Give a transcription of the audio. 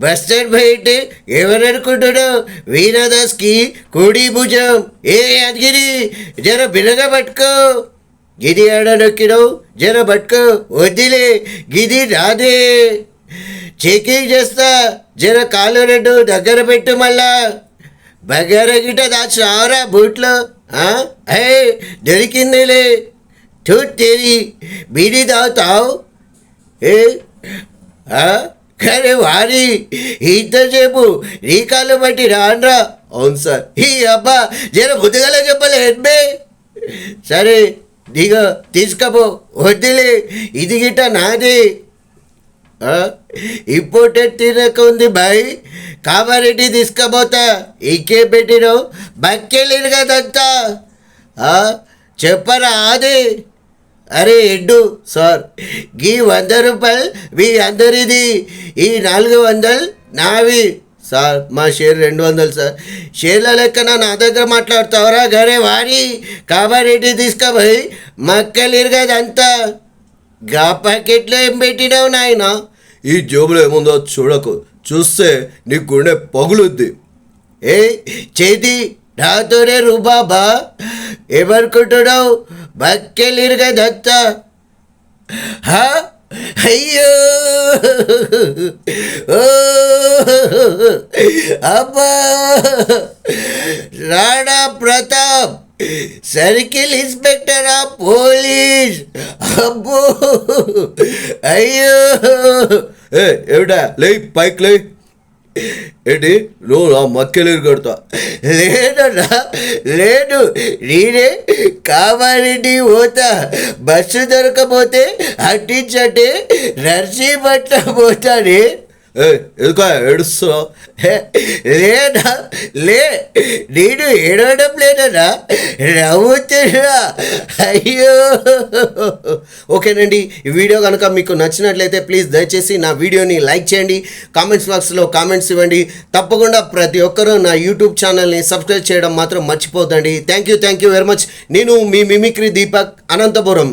Bus stand బయట ఎవరనుకుంటున్నావు? వీణాదాస్కి కుడి భుజం. ఏ యాదగిరి, జర బిల్లగా పట్టుకో. గిది ఆడ నొక్కినావు, జర పట్టుకో. వద్దిలే, గిది రాదే. చెకింగ్ చేస్తా, జర కాలు రెండు దగ్గర పెట్టు. మళ్ళా బగార గిట దాచావరా బూట్లో? దొరికిందిలే. తేరి బీడీ తాగుతావు? ఏ కానీ వారి ఇంతసేపు నీ కాళ్ళు బట్టి రానరా? అవును సార్. ఈ అబ్బా జర బుద్ధిగల చెప్పలే. సరే దిగో, తీసుకపో. వద్దులే, ఇది గిట్ట నాది. ఇంపోర్టెడ్ తినక ఉంది బాయ్. కామారెడ్డి తీసుకపోతా. ఇంకేం పెట్టినావు? బక్కెళ్ళిరు కదంతా. చెప్పరా అది? అరే ఎడ్డు సార్, గీ 100 రూపాయలు మీ అందరిది, ఈ 400 నావి సార్. మా షేర్ 200 సార్. షేర్ల లెక్కన నా దగ్గర మాట్లాడతావరా? గరే వారి కామారెడ్డి తీసుకుపోయి మక్కలిరు కదంతా. గా ప్యాకెట్లో ఏం పెట్టినావు నాయన? ఈ జోబులో ఏముందో చూడకు, చూస్తే నీ గుండె పగులుద్ది. ఏ చేతి నాతోనే రూబాబా, ఏమనుకుంటున్నావు? బక్కెళ్ళిరు కదంతా. అయ్యో అబ్బా, రాణా ప్రతాప్, సర్కిల్ ఇన్స్పెక్టరా పోలీస్. అబ్బో అయ్యో. ఏమిటా, లే పైకి లే. ఏంటి నువ్వు నా మక్కెలేరు కడతా? లేదన్నా, లేదు. నేనే కామారెడ్డి పోతా. బస్సు దొరకపోతే అట్టించంటే నర్సీపట్నం పోతానే. ఎందుక ఏడుస్తున్నావు? లేదా లే, నేను ఏడవడం లేదన్నా, నవ్వుతున్నా. అయ్యో. ఓకేనండి, ఈ వీడియో కనుక మీకు నచ్చినట్లయితే ప్లీజ్ దయచేసి నా వీడియోని లైక్ చేయండి, కామెంట్స్ బాక్స్లో కామెంట్స్ ఇవ్వండి. తప్పకుండా ప్రతి ఒక్కరూ నా యూట్యూబ్ ఛానల్ని సబ్స్క్రైబ్ చేయడం మాత్రం మర్చిపోద్దండి. Thank you very much. నేను మీ మిమిక్రీ దీపక్, అనంతపురం.